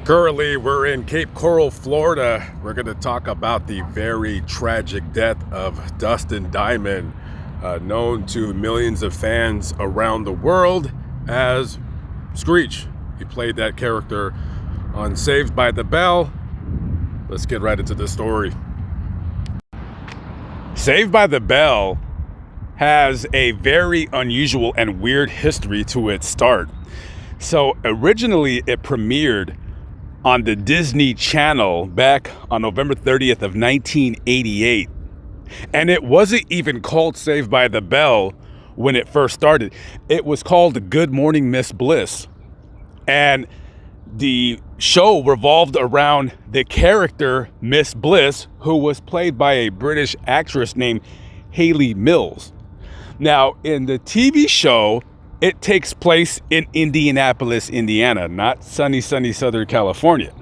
Currently, we're in Cape Coral, Florida. We're going to talk about the very tragic death of Dustin Diamond, known to millions of fans around the world as Screech. He played that character on Saved by the Bell. Let's get right into the story. Saved by the Bell has a very unusual and weird history to its start. So originally it premiered on the Disney Channel back on November 30th of 1988. And it wasn't even called Saved by the Bell when it first started. It was called Good Morning Miss Bliss. And the show revolved around the character Miss Bliss, who was played by a British actress named Hayley Mills. Now, in the TV show, it takes place in Indianapolis, Indiana, not sunny Southern California.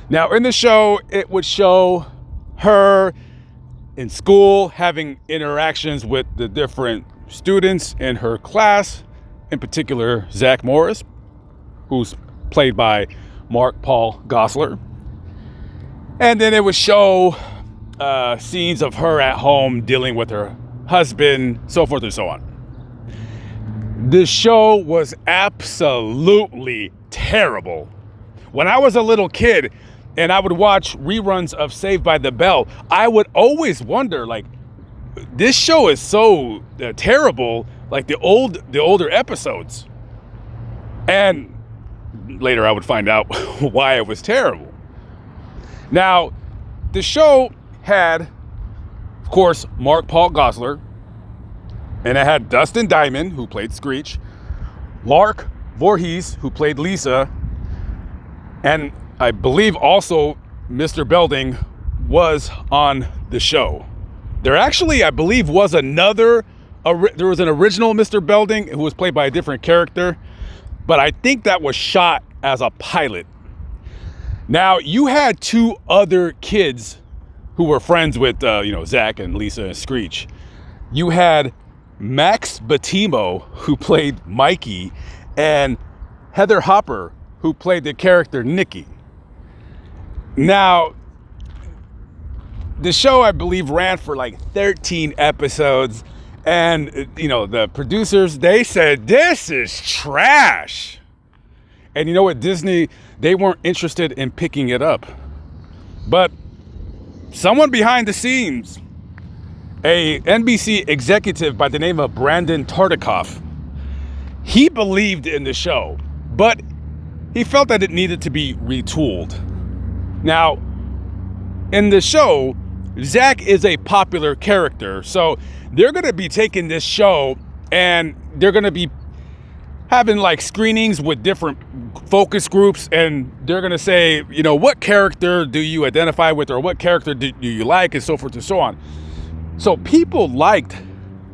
Now, in the show, it would show her in school having interactions with the different students in her class, in particular, Zach Morris, who's played by Mark Paul Gosselaar. And then it would show scenes of her at home dealing with her husband, so forth and so on. The show was absolutely terrible. When I was a little kid and I would watch reruns of Saved by the Bell, I would always wonder, like, this show is so terrible, like the older episodes. And later I would find out why it was terrible. Now, the show had, of course, Mark Paul Gosselaar, and it had Dustin Diamond, who played Screech, Lark Voorhees, who played Lisa, and I believe also Mr. Belding was on the show. There actually, I believe, was there was an original Mr. Belding who was played by a different character, but I think that was shot as a pilot. Now, you had two other kids who were friends with, Zach and Lisa and Screech. You had Max Batimo, who played Mikey, and Heather Hopper, who played the character Nikki. Now, the show, I believe, ran for like 13 episodes, and, the producers, they said, this is trash. And you know what, Disney, they weren't interested in picking it up. But someone behind the scenes, a NBC executive by the name of Brandon Tartikoff, he believed in the show, but he felt that it needed to be retooled. Now, in the show, Zach is a popular character, so they're going to be taking this show and they're going to be having like screenings with different focus groups, and they're going to say, what character do you identify with, or what character do you like, and so forth and so on. So people liked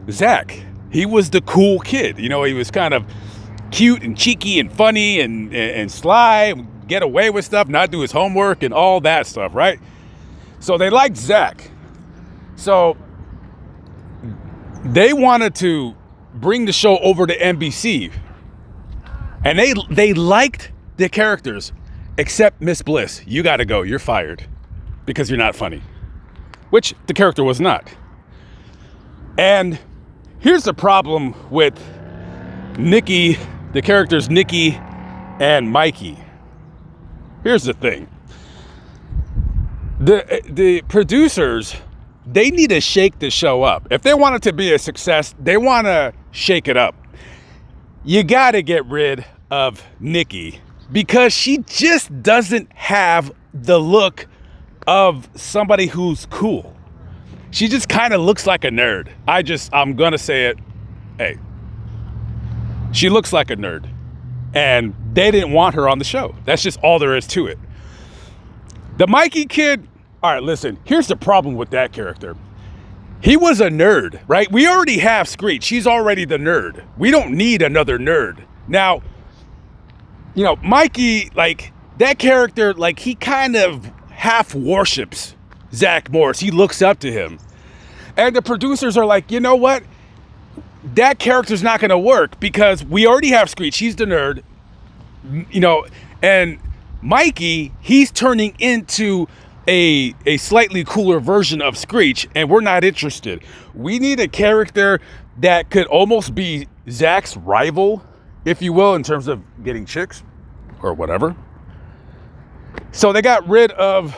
Zach. He was the cool kid. He was kind of cute and cheeky and funny and sly, get away with stuff, not do his homework and all that stuff, right? So they liked Zach. So they wanted to bring the show over to NBC. And they liked the characters, except Miss Bliss. You got to go. You're fired because you're not funny, which the character was not. And here's the problem with Nikki, the characters Nikki and Mikey. Here's the thing. The producers, they need to shake the show up. If they want it to be a success, they want to shake it up. You got to get rid of Nikki because she just doesn't have the look of somebody who's cool. She just kind of looks like a nerd. I'm going to say it. Hey, she looks like a nerd. And they didn't want her on the show. That's just all there is to it. The Mikey kid, all right, listen, here's the problem with that character. He was a nerd, right? We already have Screech. She's already the nerd. We don't need another nerd. Now, Mikey, like, that character, like, he kind of half worships Zach Morris. He looks up to him. And the producers are like, you know what? That character's not going to work because we already have Screech. He's the nerd, and Mikey, he's turning into a slightly cooler version of Screech, and we're not interested. We need a character that could almost be Zach's rival, if you will, in terms of getting chicks or whatever. So they got rid of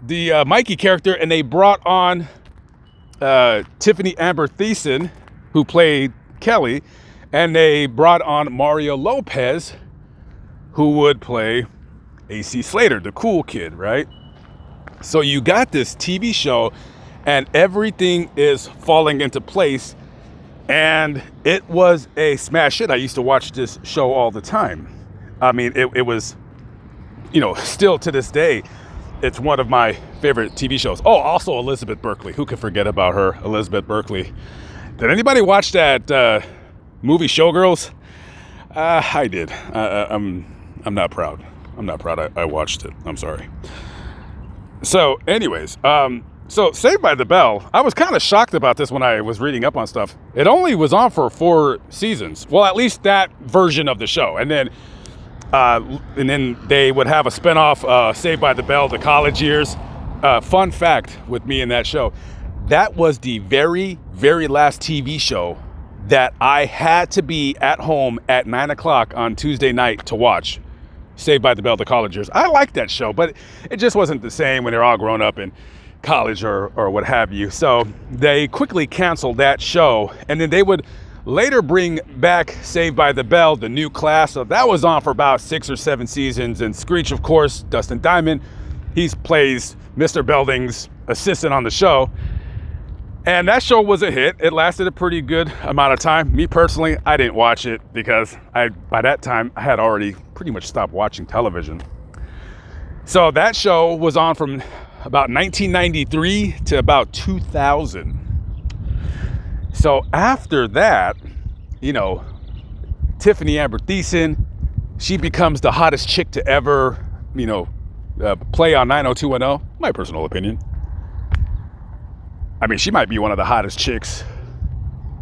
the Mikey character, and they brought on Tiffany Amber Thiessen, who played Kelly, and they brought on Mario Lopez, who would play AC Slater, the cool kid, right? So you got this TV show, and everything is falling into place, and it was a smash hit. I used to watch this show all the time. I mean, it was, still to this day, it's one of my favorite TV shows. Oh, also Elizabeth Berkley. Who could forget about her, Elizabeth Berkley? Did anybody watch that movie Showgirls? I did. I'm not proud. I'm not proud I watched it. I'm sorry. So anyways, so Saved by the Bell, I was kind of shocked about this when I was reading up on stuff. It only was on for 4 seasons. Well, at least that version of the show. And then they would have a spinoff, Saved by the Bell, the college years. Fun fact with me in that show, that was the very, very last TV show that I had to be at home at 9 o'clock on Tuesday night to watch. Saved by the Bell, the college years. I liked that show, but it just wasn't the same when they're all grown up in college or what have you. So they quickly canceled that show, and then they would later bring back Saved by the Bell, the new class. So that was on for about 6 or 7 seasons. And Screech, of course, Dustin Diamond, he plays Mr. Belding's assistant on the show. And that show was a hit. It lasted a pretty good amount of time. Me personally, I didn't watch it because by that time I had already pretty much stopped watching television. So that show was on from about 1993 to about 2000. So after that, Tiffany Amber Thiessen, she becomes the hottest chick to ever, play on 90210. My personal opinion. I mean, she might be one of the hottest chicks,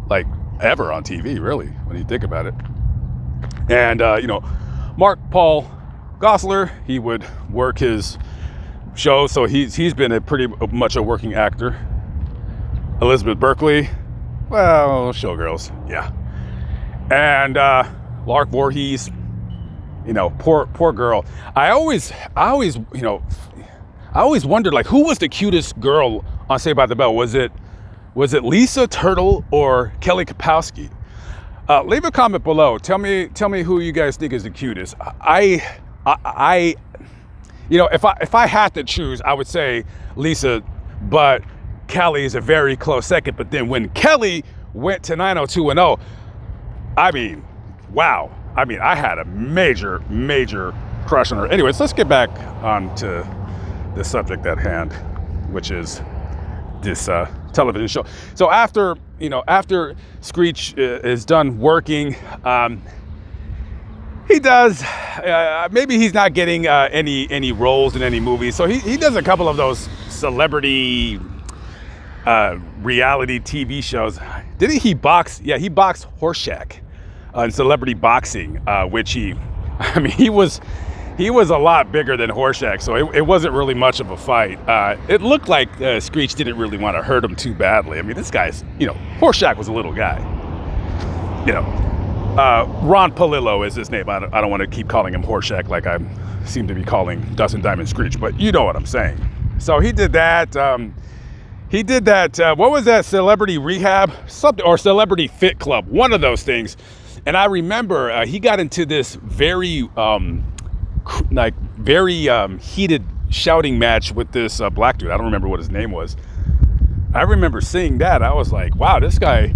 like, ever on TV, really, when you think about it. And, Mark Paul Gosselaar, he would work his show, so he's been a pretty much a working actor. Elizabeth Berkley, well, Showgirls, yeah. And Lark Voorhees, poor girl. I always wondered, like, who was the cutest girl on Saved by the Bell? Was it Lisa Turtle or Kelly Kapowski? Leave a comment below. Tell me who you guys think is the cutest. If I had to choose, I would say Lisa, but Kelly is a very close second. But then when Kelly went to 90210, I mean, wow. I mean, I had a major crush on her. Anyways, let's get back on to the subject at hand, which is this television show. So after Screech is done working, he does, maybe he's not getting any roles in any movies. So he does a couple of those celebrity reality TV shows. Didn't he box? Yeah, he boxed Horseshack in celebrity boxing, which he was a lot bigger than Horseshack, so it wasn't really much of a fight. It looked like Screech didn't really want to hurt him too badly. I mean, this guy's, Horseshack was a little guy. Ron Palillo is his name. I don't want to keep calling him Horseshack like I seem to be calling Dustin Diamond Screech, but you know what I'm saying. So he did that. What was that? Celebrity Rehab? Something, or Celebrity Fit Club. One of those things. And I remember he got into this very heated shouting match with this black dude. I don't remember what his name was. I remember seeing that. I was like, wow, this guy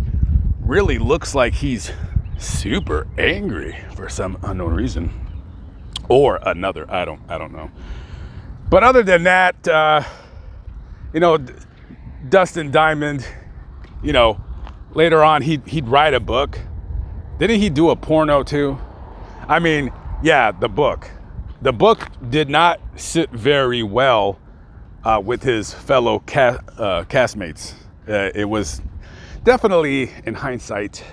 really looks like he's super angry for some unknown reason. Or another. I don't know. But other than that, Dustin Diamond, later on he'd write a book. Didn't he do a porno too? I mean, yeah, the book. The book did not sit very well with his fellow castmates. It was definitely, in hindsight,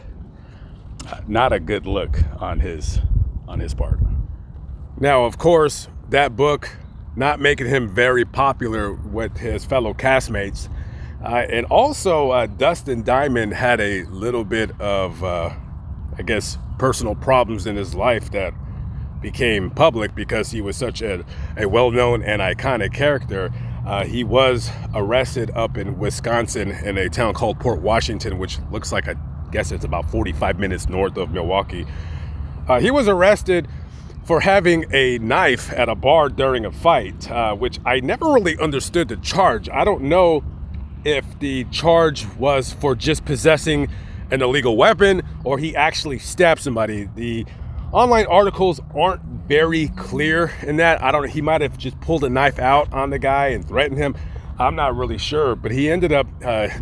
not a good look on his part. Now, of course, that book not making him very popular with his fellow castmates. And also, Dustin Diamond had a little bit of, I guess, personal problems in his life that became public because he was such a well-known and iconic character. He was arrested up in Wisconsin in a town called Port Washington, which looks like, I guess it's about 45 minutes north of Milwaukee. He was arrested for having a knife at a bar during a fight, which I never really understood the charge. I don't know if the charge was for just possessing an illegal weapon or he actually stabbed somebody. The online articles aren't very clear in that. He might have just pulled a knife out on the guy and threatened him. I'm not really sure, but he ended up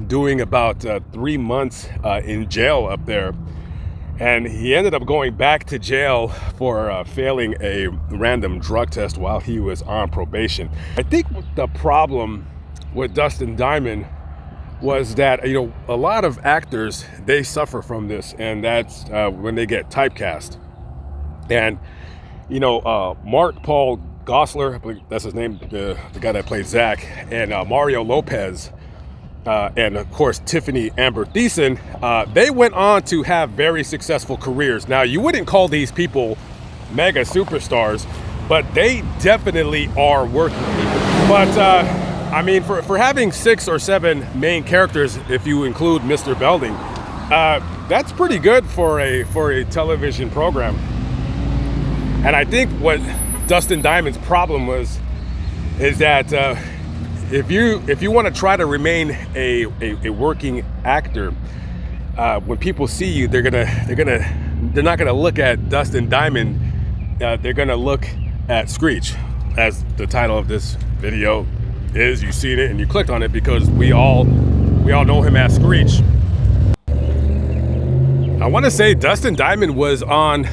doing about 3 months in jail up there. And he ended up going back to jail for failing a random drug test while he was on probation. I think the problem with Dustin Diamond was that, a lot of actors, they suffer from this, and that's when they get typecast. And, Mark Paul Gosselaar, I believe that's his name, the guy that played Zach, and Mario Lopez, and of course Tiffany Amber Thiessen, they went on to have very successful careers. Now, you wouldn't call these people mega superstars, but they definitely are working people. But for having 6 or 7 main characters, if you include Mr. Belding, that's pretty good for a television program. And I think what Dustin Diamond's problem is that if you want to try to remain a working actor, when people see you, they're not gonna look at Dustin Diamond. They're gonna look at Screech, as the title of this video is. You've seen it and you clicked on it because we all know him as Screech. I want to say Dustin Diamond was on,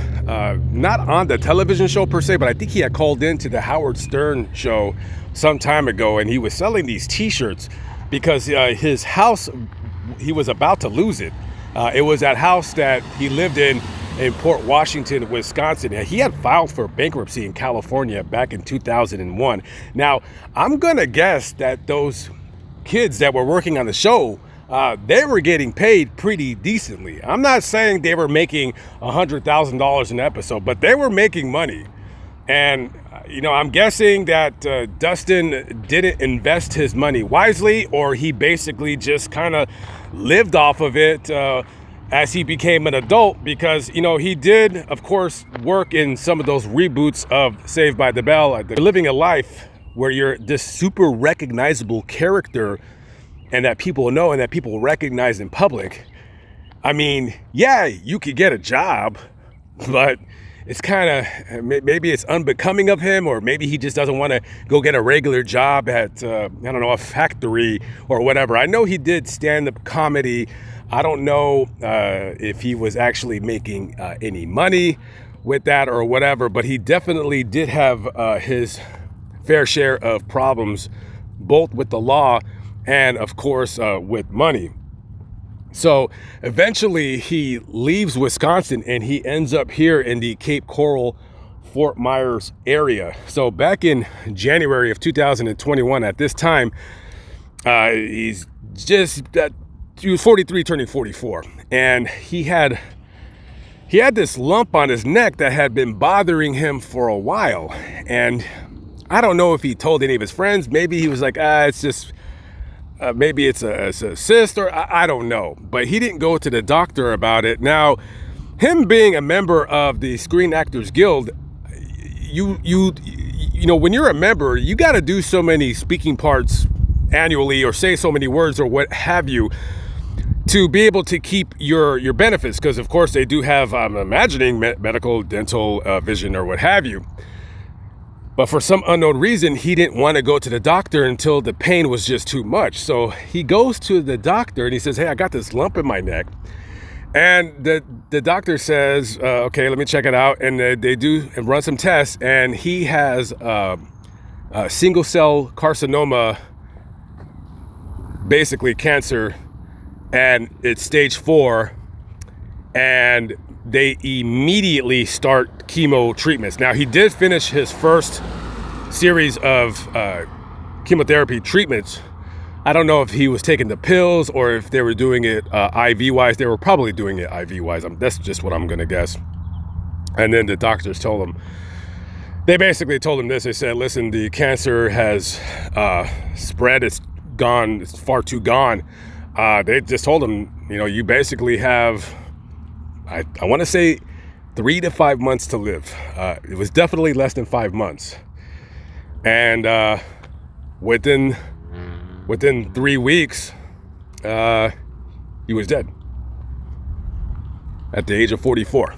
not on the television show per se, but I think he had called into the Howard Stern show some time ago, and he was selling these t-shirts because his house, he was about to lose it. It was that house that he lived in Port Washington, Wisconsin. He had filed for bankruptcy in California back in 2001. Now, I'm gonna guess that those kids that were working on the show, they were getting paid pretty decently. I'm not saying they were making $100,000 an episode, but they were making money. And, I'm guessing that Dustin didn't invest his money wisely, or he basically just kind of lived off of it as he became an adult, because, he did, of course, work in some of those reboots of Saved by the Bell. Living a life where you're this super recognizable character and that people know and that people recognize in public. Yeah, you could get a job, but it's kind of, maybe it's unbecoming of him, or maybe he just doesn't want to go get a regular job at, a factory or whatever. I know he did stand-up comedy. I don't know if he was actually making any money with that or whatever, but he definitely did have his fair share of problems, both with the law and, of course, with money. So eventually he leaves Wisconsin and he ends up here in the Cape Coral, Fort Myers area. So back in January of 2021, at this time, he was 43 turning 44, and he had this lump on his neck that had been bothering him for a while. And I don't know if he told any of his friends. Maybe he was like, it's just, maybe it's a cyst, or I don't know. But he didn't go to the doctor about it. Now, him being a member of the Screen Actors Guild, you when you're a member, you got to do so many speaking parts annually, or say so many words, or what have you, to be able to keep your benefits. Because of course they do have, I'm imagining, medical, dental, vision, or what have you. But for some unknown reason, he didn't want to go to the doctor until the pain was just too much. So he goes to the doctor and he says, hey, I got this lump in my neck. And the doctor says, okay, let me check it out. And they do and run some tests, and he has single cell carcinoma, basically cancer, and it's stage 4. And they immediately start chemo treatments. Now, he did finish his first series of chemotherapy treatments. I don't know if he was taking the pills or if they were doing it IV wise. They were probably doing it IV wise. That's just what I'm gonna guess. And then the doctors told him, they basically told him this. They said, listen, the cancer has spread. It's gone. It's far too gone. They just told him, you basically have, I want to say 3 to 5 months to live. It was definitely less than 5 months. And within 3 weeks, he was dead at the age of 44.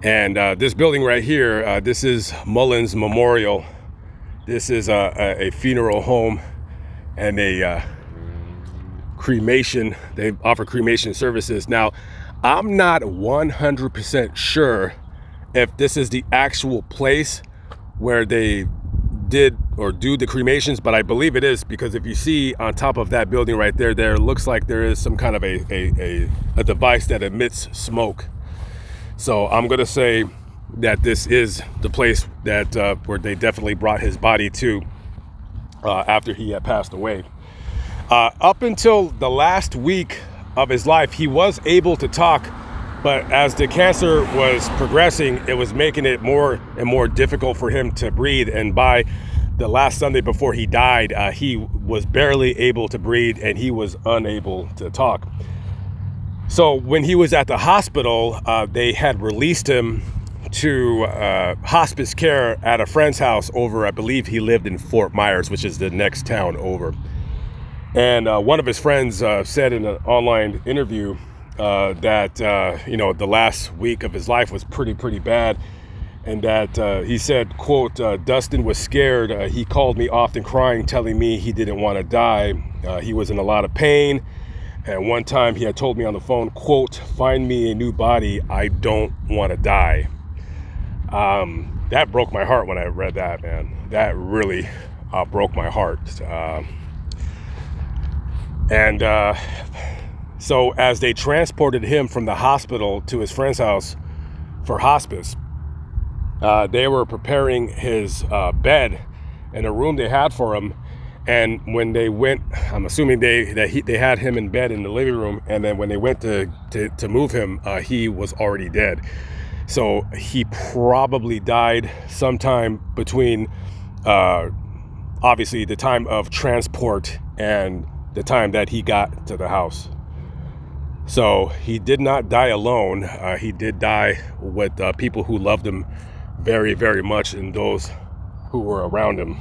And this building right here, this is Mullins Memorial. This is a funeral home and a cremation. They offer cremation services. Now, I'm not 100% sure if this is the actual place where they did or do the cremations, but I believe it is, because if you see on top of that building right there looks like there is some kind of a device that emits smoke. So I'm gonna say that this is the place that where they definitely brought his body to after he had passed away. Up until the last week of his life, he was able to talk, but as the cancer was progressing, it was making it more and more difficult for him to breathe. And by the last Sunday before he died, he was barely able to breathe and he was unable to talk. So when he was at the hospital, they had released him to hospice care at a friend's house over, I believe he lived in Fort Myers, which is the next town over. And one of his friends said in an online interview that the last week of his life was pretty bad, and that he said, quote, Dustin was scared. He called me often crying, telling me he didn't want to die. He was in a lot of pain. And one time he had told me on the phone, quote, find me a new body. I don't want to die. That broke my heart when I read that, man. That really broke my heart. So as they transported him from the hospital to his friend's house for hospice, they were preparing his bed in a room they had for him. And when they went, I'm assuming they had him in bed in the living room. And then when they went to move him, he was already dead. So he probably died sometime between, obviously, the time of transport and the time that he got to the house. So he did not die alone. He did die with people who loved him very, very much, and those who were around him.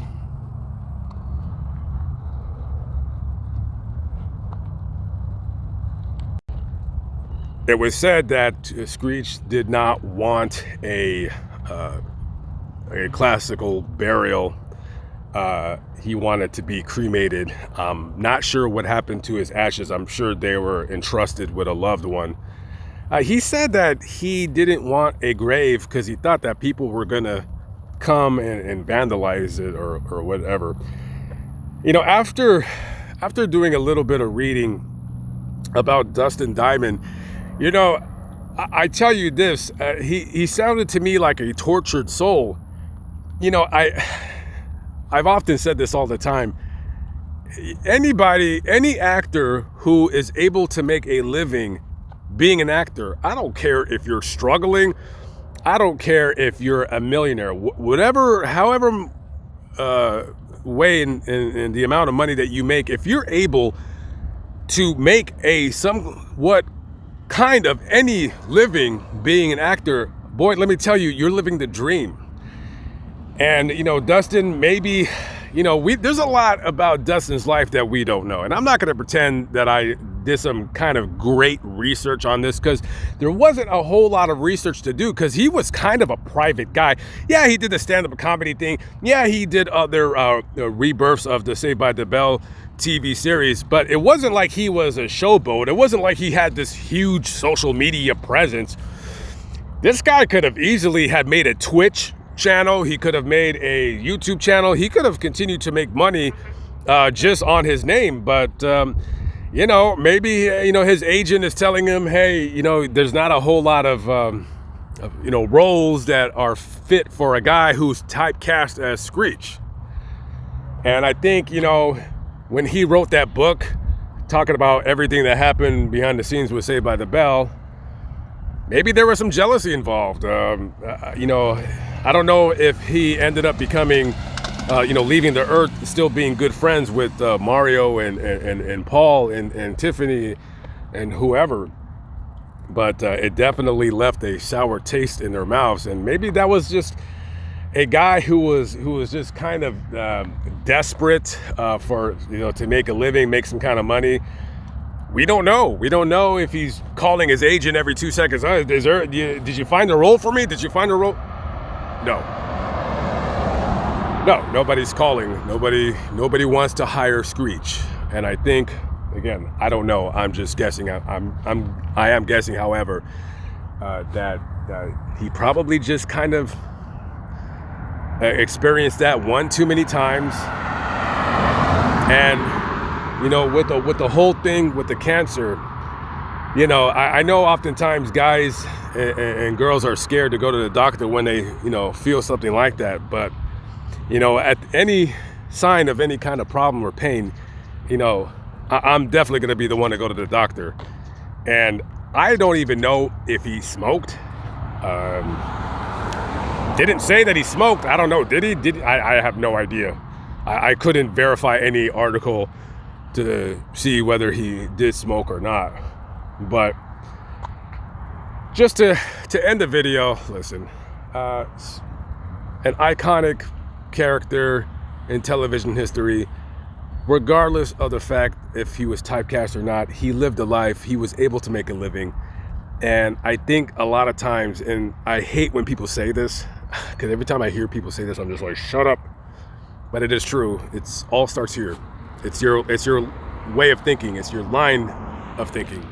It was said that Screech did not want a classical burial. He wanted to be cremated. Not sure what happened to his ashes. I'm sure they were entrusted with a loved one. He said that he didn't want a grave because he thought that people were gonna come and vandalize it or whatever. After doing a little bit of reading about Dustin Diamond, I tell you this, he sounded to me like a tortured soul. I've often said this all the time. Any actor who is able to make a living being an actor, I don't care if you're struggling, I don't care if you're a millionaire, however way in the amount of money that you make, if you're able to make a somewhat kind of any living being an actor, boy, let me tell you, you're living the dream. And Dustin, maybe there's a lot about Dustin's life that we don't know, and I'm not going to pretend that I did some kind of great research on this, because there wasn't a whole lot of research to do, because he was kind of a private guy. Yeah, he did the stand-up comedy thing. Yeah, he did other rebirths of the Saved by the Bell TV series, but it wasn't like he was a showboat. It wasn't like he had this huge social media presence. This guy could have easily had made a Twitch channel. He could have made a YouTube channel. He could have continued to make money just on his name, but maybe his agent is telling him, hey, there's not a whole lot of roles that are fit for a guy who's typecast as Screech. And I think, when he wrote that book talking about everything that happened behind the scenes with Saved by the Bell, maybe there was some jealousy involved. I don't know if he ended up becoming, leaving the Earth, still being good friends with Mario and Paul and Tiffany and whoever. But it definitely left a sour taste in their mouths. And maybe that was just a guy who was just kind of desperate for, to make a living, make some kind of money. We don't know. We don't know if he's calling his agent every 2 seconds. Did you find a role for me? Did you find a role? No, nobody's calling. Nobody wants to hire Screech. And I think, again, I don't know. I'm just guessing. I am guessing, however, that he probably just kind of experienced that one too many times. And with the whole thing with the cancer, I know oftentimes guys and girls are scared to go to the doctor when they, feel something like that. But, at any sign of any kind of problem or pain, I'm definitely going to be the one to go to the doctor. And I don't even know if he smoked. Didn't say that he smoked. I don't know. Did he? I have no idea. I couldn't verify any article to see whether he did smoke or not. But just to end the video, listen, an iconic character in television history, regardless of the fact if he was typecast or not, he lived a life. He was able to make a living. And I think a lot of times, and I hate when people say this, because every time I hear people say this, I'm just like, shut up. But it is true. It's all starts here. It's your way of thinking. It's your line of thinking.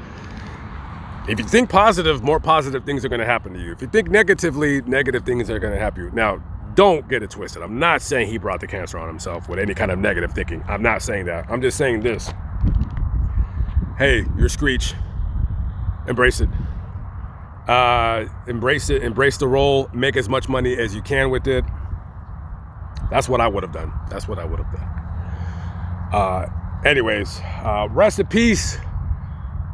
If you think positive, more positive things are going to happen to you. If you think negatively, negative things are going to happen to you. Now, don't get it twisted. I'm not saying he brought the cancer on himself with any kind of negative thinking. I'm not saying that. I'm just saying this. Hey, you're Screech. Embrace it. Embrace it. Embrace the role. Make as much money as you can with it. That's what I would have done. That's what I would have done. Anyways, rest in peace,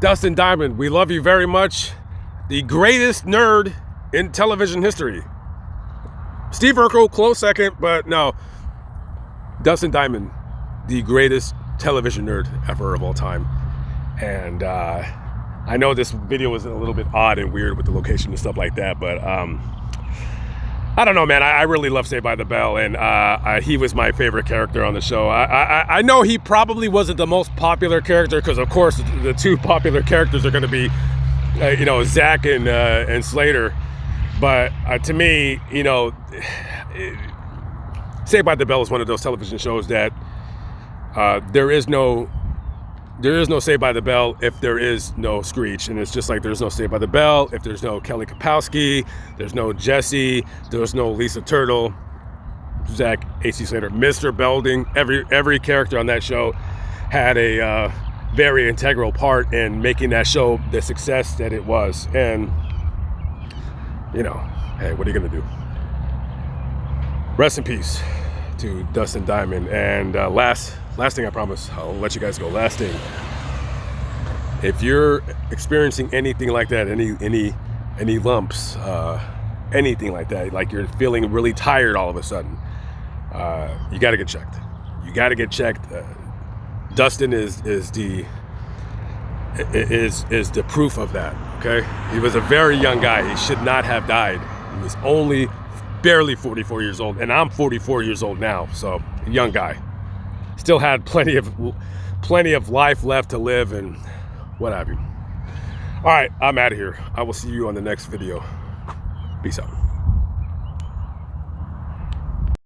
Dustin Diamond. We love you very much. The greatest nerd in television history. Steve Urkel, close second, but no. Dustin Diamond, the greatest television nerd ever of all time. And I know this video was a little bit odd and weird with the location and stuff like that, but I don't know, man. I really love Saved by the Bell, and he was my favorite character on the show. I know he probably wasn't the most popular character, because of course the two popular characters are going to be, Zach and Slater. But to me, Saved by the Bell is one of those television shows that there is no Saved by the Bell if there is no Screech. And it's just like there's no Saved by the Bell if there's no Kelly Kapowski, there's no Jesse, there's no Lisa Turtle, Zach, H.C. Slater, Mr. Belding. Every character on that show had a very integral part in making that show the success that it was. And, hey, what are you going to do? Rest in peace to Dustin Diamond. And last thing, I promise, I'll let you guys go. Last thing, if you're experiencing anything like that, any lumps, anything like that, like you're feeling really tired all of a sudden, you got to get checked. You got to get checked. Dustin is the proof of that. Okay, he was a very young guy. He should not have died. He was only barely 44 years old, and I'm 44 years old now, so a young guy. Still had plenty of life left to live and what have you. All right, I'm out of here. I will see you on the next video. Peace out.